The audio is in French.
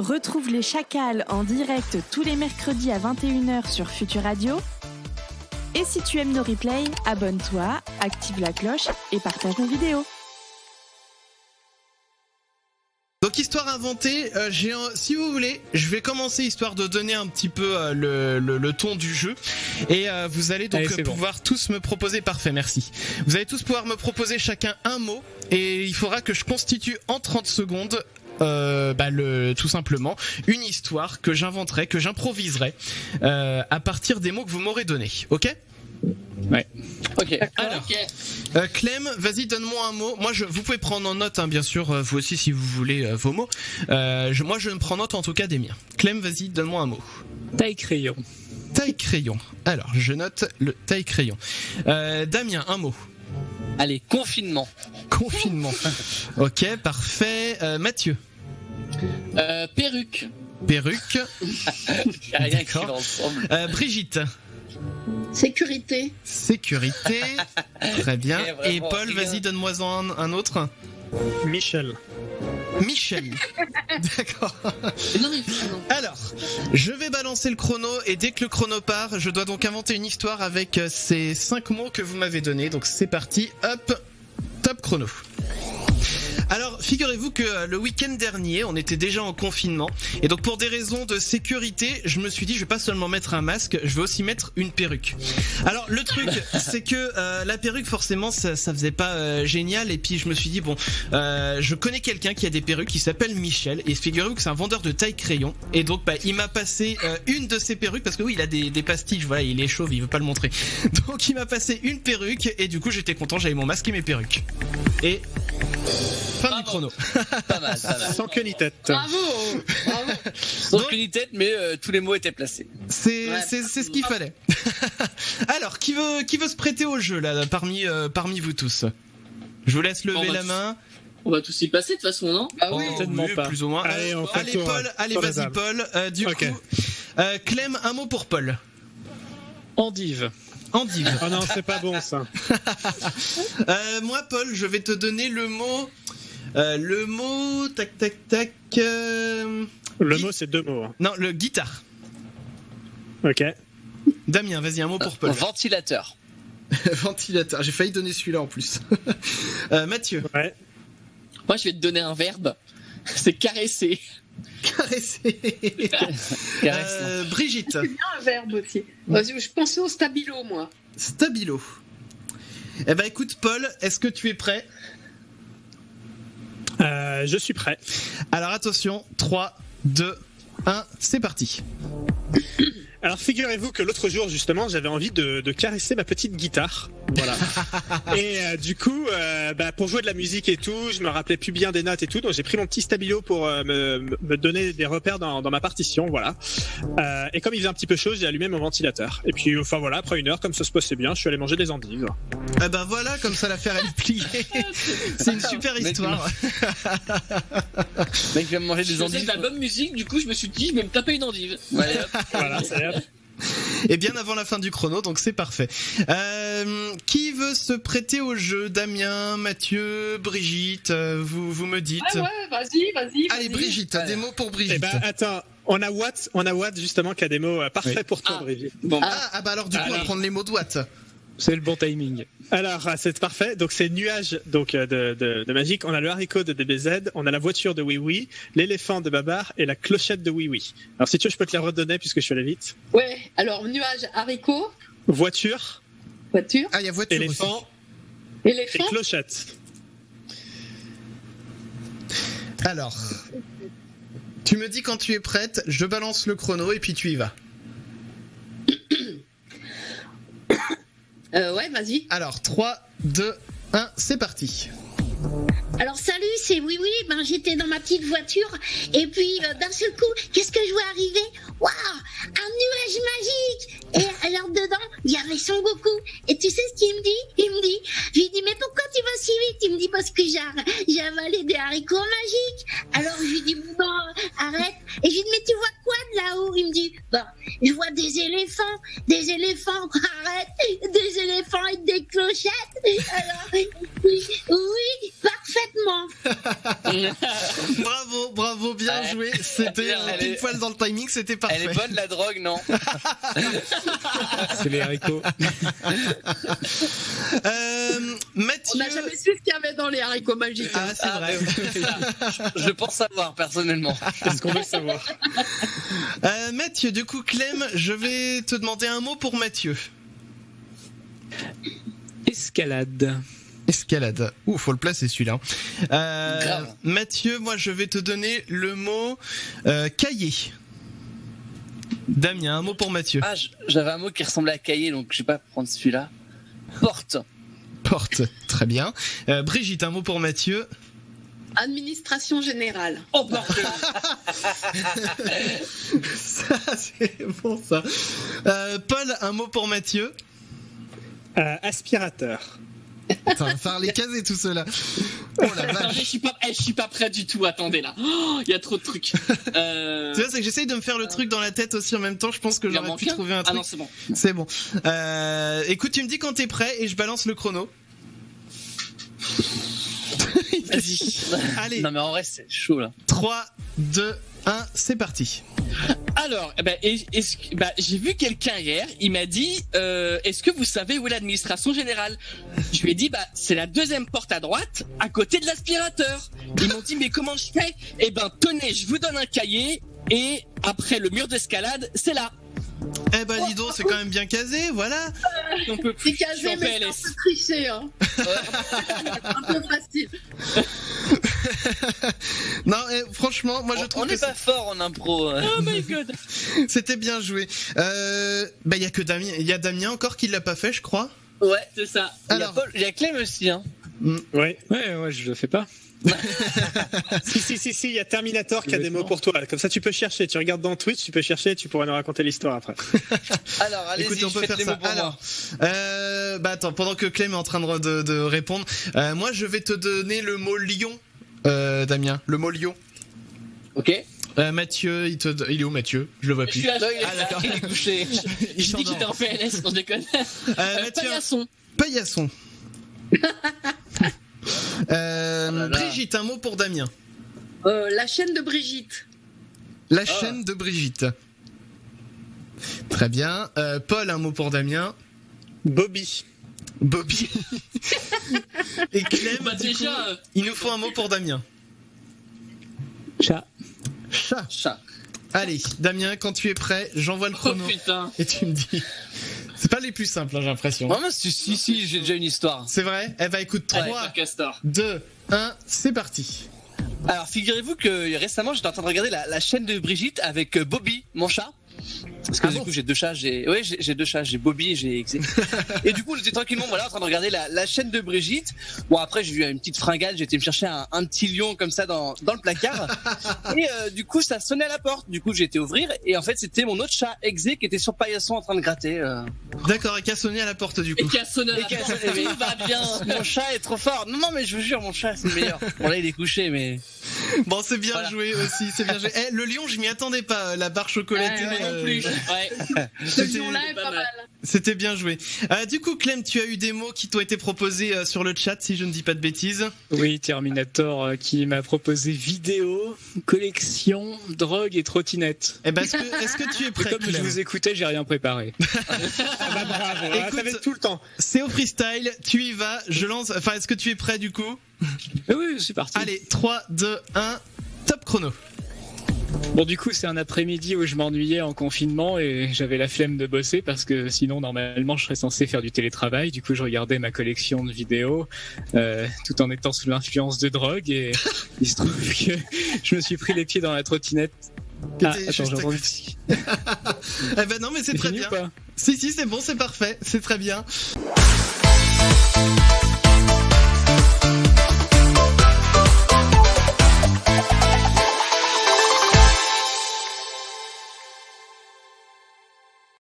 Retrouve les Chacals en direct tous les mercredis à 21h sur Futur Radio. Et si tu aimes nos replays, abonne-toi, active la cloche et partage nos vidéos. Donc histoire inventée, si vous voulez, je vais commencer histoire de donner un petit peu le ton du jeu et vous allez donc pouvoir tous me proposer, parfait, merci. Vous allez tous pouvoir me proposer chacun un mot et il faudra que je constitue en 30 secondes tout simplement une histoire que j'inventerai, que j'improviserai à partir des mots que vous m'aurez donnés, ok ? Ouais. Ok. Alors, Clem, vas-y, donne-moi un mot. Vous pouvez prendre en note, hein, bien sûr, vous aussi si vous voulez vos mots. Moi, je me prends note en tout cas des miens. Clem, vas-y, donne-moi un mot. Taille-crayon. Taille-crayon. Alors, je note le taille-crayon. Damien, un mot. Allez, confinement. Confinement. Ok, parfait. Mathieu. Perruque. Perruque. Y a rien qui va ensemble. Brigitte. Sécurité. Sécurité. Très bien. Et Et Paul, vas-y, donne-moi un autre. Michel. Michel. D'accord. Non, mais non. Alors, je vais balancer le chrono et dès que le chrono part, je dois donc inventer une histoire avec ces 5 mots que vous m'avez donnés. Donc c'est parti, hop, top chrono. Alors, figurez-vous que le week-end dernier, on était déjà en confinement. Et donc, pour des raisons de sécurité, je me suis dit, je vais pas seulement mettre un masque, je vais aussi mettre une perruque. Alors, le truc, c'est que la perruque, forcément, ça faisait pas génial. Et puis, je me suis dit, bon, je connais quelqu'un qui a des perruques qui s'appelle Michel. Et figurez-vous que c'est un vendeur de taille-crayon. Et donc, il m'a passé une de ses perruques, parce que oui, il a des pastiches, voilà, il est chauve, il veut pas le montrer. Donc, il m'a passé une perruque. Et du coup, j'étais content, j'avais mon masque et mes perruques. Et... fin du chrono. Pas mal, pas mal. Sans queue ni tête. Bravo. Sans queue ni tête, mais tous les mots étaient placés. C'est ce qu'il fallait. Alors, qui veut se prêter au jeu là parmi vous tous? Je vous laisse lever la main. On va tous y passer de toute façon, non? Ah oui. Certainement pas. Plus ou moins. Allez, on fait Allez le tour, Paul, allez sur la vas-y table. Paul. Du Ok. coup, Clem, un mot pour Paul. Endive. Endive. Oh non, c'est pas bon ça. Moi Paul, je vais te donner le mot. Tac tac tac. Le mot, c'est 2 mots. Non, le guitare. Ok. Damien, vas-y, un mot pour Paul. Ventilateur. Ventilateur. J'ai failli donner celui-là en plus. Mathieu. Ouais. Moi, je vais te donner un verbe. C'est caresser. Caresser. Brigitte. C'est bien un verbe aussi. Je pensais au stabilo, moi. Stabilo. Eh ben écoute Paul, est-ce que tu es prêt? Je suis prêt. Alors attention, 3, 2, 1, c'est parti. Alors figurez-vous que l'autre jour justement j'avais envie de caresser ma petite guitare, voilà. Et du coup pour jouer de la musique et tout, je me rappelais plus bien des notes et tout, donc j'ai pris mon petit stabilo pour me donner des repères dans ma partition, voilà. Et comme il faisait un petit peu chaud, j'ai allumé mon ventilateur. Et puis enfin voilà, après 1 heure, comme ça se passait bien, je suis allé manger des endives. Eh ben voilà, comme ça l'affaire elle est pliée. C'est une super histoire. Mec, je vais me manger des Je faisais endives. de la bonne musique, du coup je me suis dit je vais me taper une endive. Ouais, hop. Voilà, ça y est. Et bien avant la fin du chrono, donc c'est parfait. Qui veut se prêter au jeu? Damien, Mathieu, Brigitte, vous me dites. Ouais, vas-y. Allez Brigitte, des mots pour Brigitte. Eh ben attends, on a Watt justement qui a des mots parfaits pour toi, Brigitte. Bon, Ah bah alors du coup on va prendre les mots de Watt. C'est le bon timing. Alors, c'est parfait. Donc, c'est nuage donc de Magique. On a le haricot de DBZ. On a la voiture de Oui Oui, l'éléphant de Babar et la clochette de Oui Oui. Alors, si tu veux, je peux te les redonner puisque je suis allé vite. Ouais, alors nuage, haricot, Voiture, voiture, Ah il y a voiture éléphant aussi. et éléphant. clochette. Alors, tu me dis quand tu es prête, je balance le chrono et puis tu y vas. Ouais, vas-y. Alors 3, 2, 1, c'est parti. Alors salut, c'est Oui Oui, j'étais dans ma petite voiture et puis d'un seul coup, qu'est-ce que je vois arriver? Waouh, un nuage magique! Et alors dedans, il y avait Son Goku. Et tu sais ce qu'il me dit? Il me dit, je lui dis mais pourquoi tu vas si vite? Il me dit parce que j'ai avalé des haricots magiques. Alors je lui dis bon, arrête. Et je lui dis mais tu vois quoi de là-haut? Il me dit je vois des éléphants, arrête, des éléphants et des clochettes. Alors oui, parfaitement. bravo, bien Ouais. joué. C'était pile poil dans le timing, c'était parfait. Elle est bonne la drogue, non? C'est les haricots. Mathieu. On n'a jamais su ce qu'il y avait dans les haricots magiques. Ah, c'est vrai. Je pense savoir personnellement. Est-ce qu'on veut savoir? Mathieu, du coup, Clem, je vais te demander un mot pour Mathieu. Escalade. Escalade. Ouh, faut le placer celui-là. Grave. Mathieu, moi je vais te donner le mot cahier. Damien, un mot pour Mathieu. Ah, j'avais un mot qui ressemblait à cahier, donc je vais pas prendre celui-là. Porte. Porte. Très bien. Brigitte, un mot pour Mathieu. Administration générale. Oh bordel. Ça, c'est bon ça. Paul, un mot pour Mathieu. Aspirateur. Attends, on va faire les cases et tout cela. Oh la Attends, vache. je suis pas prêt du tout. Attendez là. Il y a trop de trucs. Tu vois, c'est que j'essaye de me faire le truc dans la tête aussi en même temps. Je pense que Il en j'aurais manque pu un. trouver un Ah truc. non, c'est bon. C'est bon. Écoute, tu me dis quand t'es prêt et je balance le chrono. Vas-y. Allez. Non mais en vrai c'est chaud là. 3, 2, 1, c'est parti. Alors, j'ai vu quelqu'un hier, il m'a dit est-ce que vous savez où est l'administration générale? Je lui ai dit c'est la deuxième porte à droite, à côté de l'aspirateur. Ils m'ont dit mais comment je fais? Eh ben tenez, je vous donne un cahier et après le mur d'escalade, c'est là. Eh ben dis donc, c'est quand même bien casé, voilà. On peut C'est plus. Je suis casé, en mais c'est un PLS. peu triché. Hein. Un peu facile. Non, franchement, moi je trouve On que n'est pas fort en impro. Oh my god. c'était bien joué. Il y a que Damien, il y a Damien encore qui l'a pas fait, je crois. Ouais, c'est ça. Alors, Il y a Clem aussi hein. Ouais. Ouais, je le fais pas. Si, il y a Terminator qui a des mots pour toi. Comme ça, tu peux chercher. Tu regardes dans Twitch, tu peux chercher, tu pourras nous raconter l'histoire après. Alors allez-y, écoute, on peut faites faire les ça. mots pour Alors, moi. attends, pendant que Clem est en train de répondre, moi je vais te donner le mot lion, Damien, le mot lion. Ok. Mathieu, il est où Mathieu? Je le vois Je plus. suis là. Non, il est couché. Je dis que j'étais en PLS, non je déconne. Mathieu, Paillasson. paillasson. Brigitte, un mot pour Damien. La chaîne de Brigitte. La chaîne de Brigitte. Très bien. Paul, un mot pour Damien. Bobby. Bobby. Et Clem, Bah du déjà, coup, il nous faut un mot pour Damien. Chat. Chat. chat. Allez, Damien, quand tu es prêt, j'envoie le Oh chrono putain. et tu me dis. C'est pas les plus simples, hein, j'ai l'impression. Non mais si, j'ai déjà une histoire. C'est vrai? Eh ben écoute, Allez, 3, Père Castor. 2, 1, c'est parti. Alors figurez-vous que récemment j'étais en train de regarder la chaîne de Brigitte avec Bobby, mon chat. Parce que Ah du bon coup j'ai deux chats, j'ai deux chats, j'ai Bobby et j'ai Exé. Et du coup j'étais tranquillement en train de regarder la chaîne de Brigitte. Bon après j'ai eu une petite fringale, j'ai été me chercher un petit lion comme ça dans le placard. Et du coup ça sonnait à la porte. Du coup j'ai été ouvrir et en fait c'était mon autre chat Exé qui était sur paillasson en train de gratter. D'accord, et qui a sonné à la porte du Et coup. qui a sonné à la Et qui a porte. sonné. Tout va bien. Mon chat est trop fort. Non mais je vous jure mon chat c'est le meilleur. Bon là il est couché mais. Bon, c'est bien Voilà. joué aussi, c'est bien joué. Eh, le lion, je m'y attendais pas, la barre chocolatée. Ouais, moi non plus. Ouais. Ce lion-là est pas pas mal. mal. C'était bien joué. Du coup, Clem, tu as eu des mots qui t'ont été proposés sur le chat, si je ne dis pas de bêtises. Oui, Terminator qui m'a proposé vidéo, collection, drogue et trottinette. Eh ben, est-ce que tu es Et prêt, comme je Clem? vous écoutais, j'ai rien préparé. Ah bah bravo. Écoute, Ça va être tout le temps. C'est au freestyle, tu y vas, je lance. Enfin, est-ce que tu es prêt du coup? Oui, c'est parti. Allez, 3, 2, 1, top chrono. Bon, du coup, c'est un après-midi où je m'ennuyais en confinement et j'avais la flemme de bosser parce que sinon, normalement, je serais censé faire du télétravail. Du coup, je regardais ma collection de vidéos tout en étant sous l'influence de drogue et il se trouve que je me suis pris les pieds dans la trottinette. Ah, T'étais attends, juste j'ai à entendu. Eh ben non, mais c'est très fini bien. ou pas Si, c'est bon, c'est parfait, c'est très bien.